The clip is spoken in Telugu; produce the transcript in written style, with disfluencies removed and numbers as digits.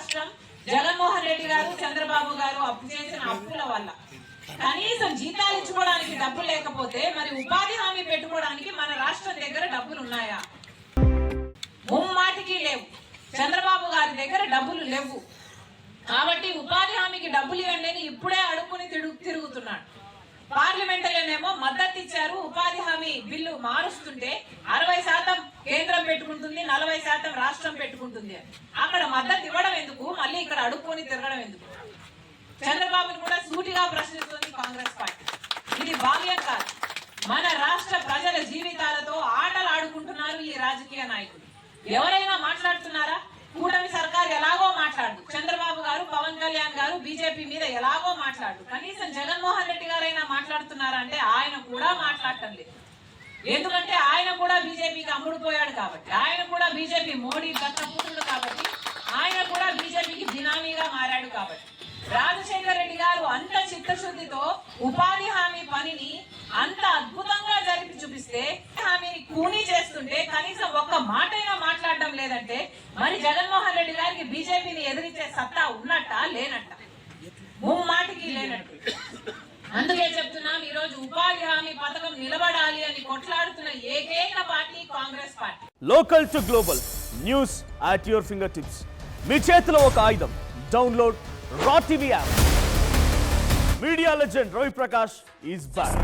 రాష్ట్రం జగన్మోహన్ రెడ్డి గారు చంద్రబాబు గారు అప్పు చేసిన అప్పుల వల్ల. కనీసం జీతాలు ఇచ్చుకోవడానికి డబ్బులు లేకపోతే మరి ఉపాధి హామీ పెట్టుకోవడానికి మన రాష్ట్రం దగ్గర డబ్బులు ఉన్నాయా? ముమ్మాటికి లేవు. చంద్రబాబు గారి దగ్గర డబ్బులు లేవు. కాబట్టి ఉపాధి హామీకి డబ్బులు ఇవ్వండి అని ఇప్పుడే అడుక్కుని తిరుగుతున్నాడు. పార్లమెంటులోనేమో మద్దతు ఇచ్చారు. ఉపాధి హామీ బిల్లు మారుస్తుంటే 60% కేంద్రం పెట్టుకుంటుంది, 40% రాష్ట్రం పెట్టుకుంటుంది అని. అక్కడ మద్దతు ఇవ్వడం ఎందుకు? మళ్ళీ ఇక్కడ అడుక్కొని తిరగడం ఎందుకు? చంద్రబాబుని కూడా సూటిగా ప్రశ్నిస్తుంది కాంగ్రెస్ పార్టీ. ఇది భావ్యం కాదు. మన రాష్ట్ర ప్రజల జీవితాలతో ఆటలు ఆడుకుంటున్నారు ఈ రాజకీయ నాయకులు. ఎవరైనా మాట్లాడుతున్నారా? కూటమి సర్కారు ఎలాగో మాట్లాడు, చంద్రబాబు గారు, పవన్ కళ్యాణ్ గారు బీజేపీ మీద ఎలాగో మాట్లాడు. కనీసం జగన్మోహన్ రెడ్డి గారైనా మాట్లాడుతున్నారా అంటే ఆయన కూడా మాట్లాడటం లేదు. ఎందుకంటే ఆయన కూడా బీజేపీకి అమ్ముడుపోయాడు కాబట్టి, ఆయన కూడా బీజేపీ మోడీ దత్తపుత్రుడు కాబట్టి, ఆయన కూడా బీజేపీకి బినామీగా మారాడు కాబట్టి. రాజశేఖర రెడ్డి గారు అంత చిత్తశుద్ధితో ఉపాధి హామీ పనిని అంత అద్భుతంగా జరిపి చూపిస్తే హామీని కూనీ చేస్తుంటే కనీసం ఒక్క మాటైనా మాట్లాడడం లేదంటే మరి జగన్మోహన్ రెడ్డి గారికి బీజేపీని ఎదిరించే సత్తా ఉన్నట్ట లేనట్ట? ముమ్మాటికి లేనట్టు. అందుకే చెప్తున్నాం, ఈ రోజు ఉపాధి హామీ పథకం నిలబడాలి అని కొట్లాడుతున్న ఏకైక party Congress party. Local to global news at your finger tips. మీ చేతిలో ఒక ఆయుధం. Download Raw TV app. Media legend Ravi Prakash is back.